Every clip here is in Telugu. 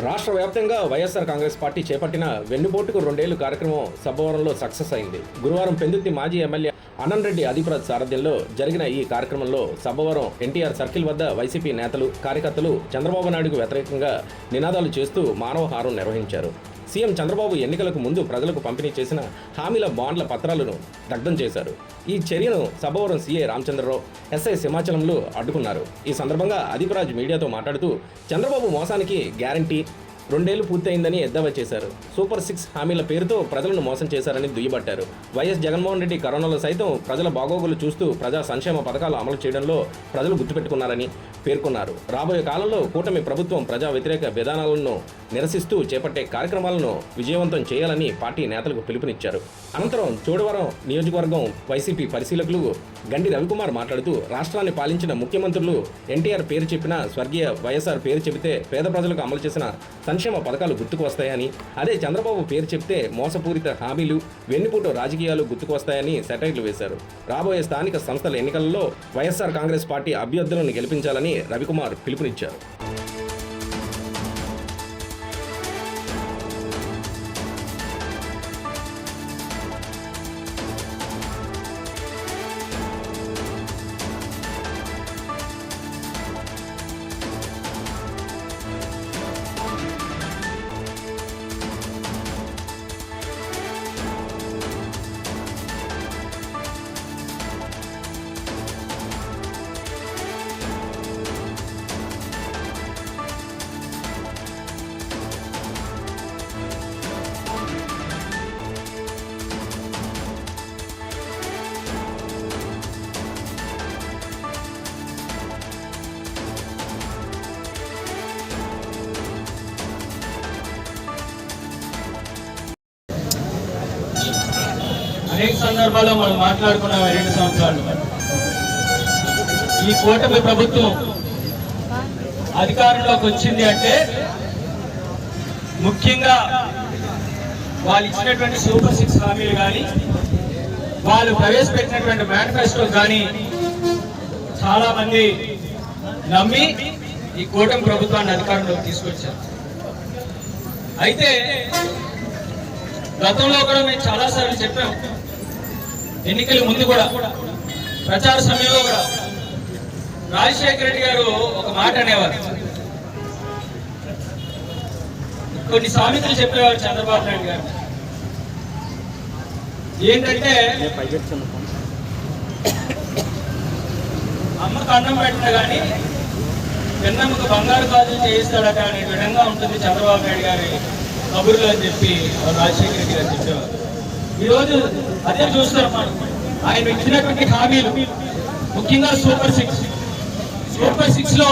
రాష్ట్ర వ్యాప్తంగా వైఎస్ఆర్ కాంగ్రెస్ పార్టీ చేపట్టిన వెన్నుపోటుకు 2 ఏళ్లు కార్యక్రమం సబ్బవరంలో సక్సెస్ అయింది. గురువారం పెందుర్తి మాజీ ఎమ్మెల్యే అనంరెడ్డి ఆదిప్రసాద్ సారథ్యంలో జరిగిన ఈ కార్యక్రమంలో సబ్బవరం ఎన్టీఆర్ సర్కిల్ వద్ద వైసీపీ నేతలు, కార్యకర్తలు చంద్రబాబు నాయుడుకు వ్యతిరేకంగా నినాదాలు చేస్తూ మానవహారం నిర్వహించారు. సీఎం చంద్రబాబు ఎన్నికలకు ముందు ప్రజలకు పంపిణీ చేసిన హామీల బాండ్ల పత్రాలను దగ్ధం చేశారు. ఈ చర్యను సబ్బవరం సీఐ రామచంద్రరావు, ఎస్ఐ సింహాచలంలో అడ్డుకున్నారు. ఈ సందర్భంగా ఆదిప్రసాద్ మీడియాతో మాట్లాడుతూ చంద్రబాబు మోసానికి గ్యారంటీ 2 ఏళ్లు పూర్తయిందని ఎద్దేవా చేశారు. సూపర్ 6 హామీల పేరుతో ప్రజలను మోసం చేశారని దుయ్యబట్టారు. వైఎస్ జగన్మోహన్ రెడ్డి కరోనాలో సైతం ప్రజల బాగోగులు చూస్తూ ప్రజా సంక్షేమ పథకాలు అమలు చేయడంలో ప్రజలు గుర్తుపెట్టుకున్నారని పేర్కొన్నారు. రాబోయే కాలంలో కూటమి ప్రభుత్వం ప్రజా వ్యతిరేక విధానాలను నిరసిస్తూ చేపట్టే కార్యక్రమాలను విజయవంతం చేయాలని పార్టీ నేతలకు పిలుపునిచ్చారు. అనంతరం చోడవరం నియోజకవర్గం వైసీపీ పరిశీలకులు గండి రవికుమార్ మాట్లాడుతూ రాష్ట్రాన్ని పాలించిన ముఖ్యమంత్రులు ఎన్టీఆర్ పేరు చెప్పినా, స్వర్గీయ వైఎస్ఆర్ పేరు చెబితే పేద ప్రజలకు అమలు చేసిన సంక్షేమ పథకాలు గుర్తుకు వస్తాయని, అదే చంద్రబాబు పేరు చెప్తే మోసపూరిత హామీలు, వెన్నుపోటు రాజకీయాలు గుర్తుకు వస్తాయని సెటైర్లు వేశారు. రాబోయే స్థానిక సంస్థల ఎన్నికలలో వైఎస్ఆర్ కాంగ్రెస్ పార్టీ అభ్యర్థులను గెలిపించాలని రవికుమార్ పిలుపునిచ్చారు. అనేక సందర్భాల్లో మనం మాట్లాడుకున్నాం. 2 సంవత్సరాలు ఈ కూటమి ప్రభుత్వం అధికారంలోకి వచ్చింది అంటే ముఖ్యంగా వాళ్ళు ఇచ్చినటువంటి సూపర్ 6 హామీలు కానీ, వాళ్ళు ప్రవేశపెట్టినటువంటి మేనిఫెస్టో కానీ చాలా మంది నమ్మి ఈ కూటమి ప్రభుత్వాన్ని అధికారంలోకి తీసుకొచ్చారు. అయితే గతంలో కూడా మేము చాలాసార్లు చెప్పాం, ఎన్నికల ముందు కూడా, ప్రచార సమయంలో కూడా రాజశేఖర రెడ్డి గారు ఒక మాట అనేవారు, కొన్ని సామెతలు చెప్పేవారు చంద్రబాబు నాయుడు గారు. ఏంటంటే అమ్మకు అన్నం పెట్టినా కానీ పెన్నమ్మకు బంగారు గాజులు చేయిస్తాడట అనే విధంగా ఉంటుంది చంద్రబాబు నాయుడు గారి కబుర్లు అని చెప్పి రాజశేఖర రెడ్డి గారు చెప్పేవారు. ఈరోజు అదే చూస్తాం మనం. ఆయన ఇచ్చినటువంటి హామీలు ముఖ్యంగా సూపర్ 6 లో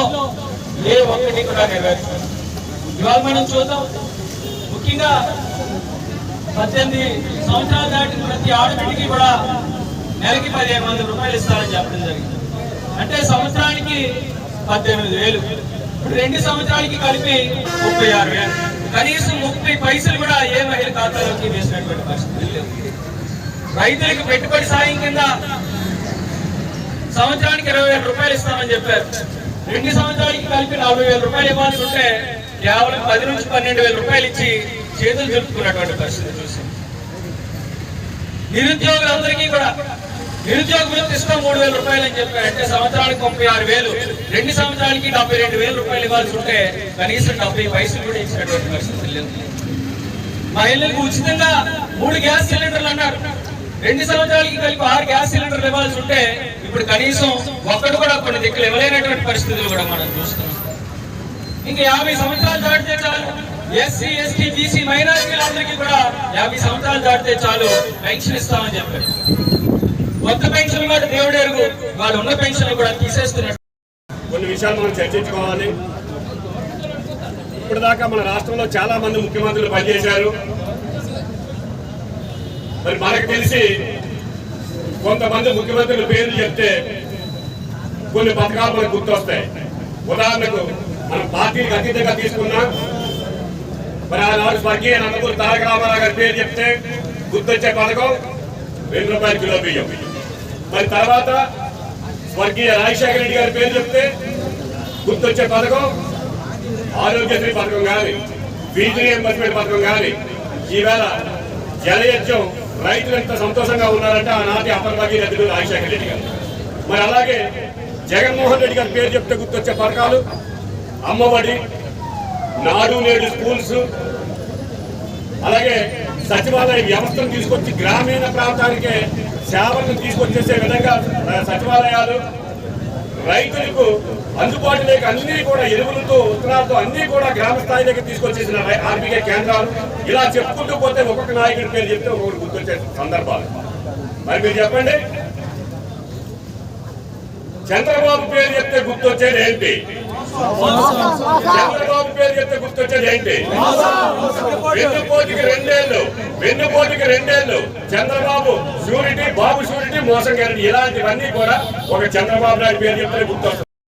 ఏ ఒక్కటి కూడా నెరవేర్చారు. ఇవాళ మనం చూద్దాం, ముఖ్యంగా 18 సంవత్సరాలు దాటిన ప్రతి ఆడబిడ్డకి కూడా నెలకి 15,000 రూపాయలు ఇస్తారని చెప్పడం జరిగింది. అంటే సంవత్సరానికి 18,000. ఇప్పుడు 2 సంవత్సరాలకి కలిపి 36,000. కనీసం 30 పైసలు కూడా ఏ మహిళ ఖాతాలోకి వేసినటువంటి పరిస్థితి లేదు. రైతులకు పెట్టుబడి సాయం కింద సంవత్సరానికి 20,000 రూపాయలు ఇస్తామని చెప్పారు. 2 సంవత్సరాలకి కలిపి 40,000 రూపాయలు ఇవ్వాల్సి ఉంటే కేవలం 10 నుంచి 12,000 రూపాయలు ఇచ్చి చేతులు జరుపుకున్నటువంటి పరిస్థితి చూసాం. నిరుద్యోగులందరికీ కూడా నిరుద్యోగ వృత్తి ఇస్తాం 3,000 రూపాయలు అని చెప్పారు. అంటే సంవత్సరానికి 36,000, 2 సంవత్సరాలకి 72,000 రూపాయలు ఇవ్వాల్సి ఉంటే కనీసం 70 పైసలు కూడా ఇచ్చినటువంటి పరిస్థితి లేదు. మహిళలకు ఉచితంగా 3 గ్యాస్ సిలిండర్లు అన్నారు. 2 సంవత్సరాలకి కలిపి 6 గ్యాస్ సిలిండర్లు ఇవ్వాల్సి ఉంటే ఇప్పుడు కనీసం ఒక్కడు కూడా కొన్ని దిక్కులు ఇవ్వలేనటువంటి పరిస్థితులు కూడా మనం చూస్తున్నాం. ఇంకా 50 సంవత్సరాలు దాటితే చాలు, ఎస్సీ, ఎస్టీ, బీసీ మైనారిటీలందరికీ కూడా 50 సంవత్సరాలు దాటితే చాలు పెన్షన్ ఇస్తామని చెప్పారు. కొత్త పెన్షన్ కూడా దేవుడు ఎరుగు, వాళ్ళు ఉన్న పెన్షన్ కూడా తీసేస్తున్నారు. కొన్ని విషయాలు మనం చర్చించుకోవాలి. ఇప్పటిదాకా మన రాష్ట్రంలో చాలా మంది ముఖ్యమంత్రులు పనిచేశారు. మరి మనకు తెలిసి కొంతమంది ముఖ్యమంత్రుల పేర్లు చెప్తే కొన్ని పథకాలు మనకు గుర్తొస్తాయి. ఉదాహరణకు మనం పార్టీకి అతీతంగా తీసుకున్నా, మరి ఆనాడు స్వర్గీయ నందమూరి తారక రామారావు గారి పేరు చెప్తే గుర్తొచ్చే పథకం 2 రూపాయల కిలో బియ్యం. మరి తర్వాత స్వర్గీయ రాజశేఖర రెడ్డి గారి పేరు చెప్తే గుర్తొచ్చే పథకం ఆరోగ్యశ్రీ పథకం కానీ ఫీజు రియంబర్స్మెంట్ పథకం కానీ ఈవేళ జలయజ్ఞం రైతులు ఎంత సంతోషంగా ఉన్నారంటే ఆనాటి అప్పర్ భగీరథుడు రాజశేఖర రెడ్డి గారు. మరి అలాగే జగన్మోహన్ రెడ్డి గారి పేరు చెప్తే గుర్తొచ్చే పథకాలు అమ్మఒడి, నాడు నేడు స్కూల్స్, అలాగే సచివాలయ వ్యవస్థను తీసుకొచ్చి గ్రామీణ ప్రాంతానికి సేవలను తీసుకొచ్చేసే విధంగా సచివాలయాలు, రైతులకు అందుబాటులోకి అన్ని కూడా ఎరువులతో ఉత్తరాలతో అన్ని కూడా గ్రామ స్థాయిలోకి తీసుకొచ్చేసిన ఆర్బీకే కేంద్రాలు, ఇలా చెప్పుకుంటూ పోతే ఒక్కొక్క నాయకుడి పేరు చెప్తే ఒక్కొక్కటి గుర్తొచ్చే సందర్భాలు. మరి మీరు చెప్పండి, చంద్రబాబు పేరు చెప్తే గుర్తొచ్చేది ఏంటి? చంద్రబాబు పేరు చెప్తే గుర్తొచ్చేది ఏంటి? వెన్నుపోటుకి రెండేళ్లు చంద్రబాబు షూరిటీ, బాబు షూరిటీ, మోసం గ్యారెంటీ, ఇలాంటివన్నీ కూడా ఒక చంద్రబాబు నాయుడు పేరు చెప్తే గుర్తొస్తుంది.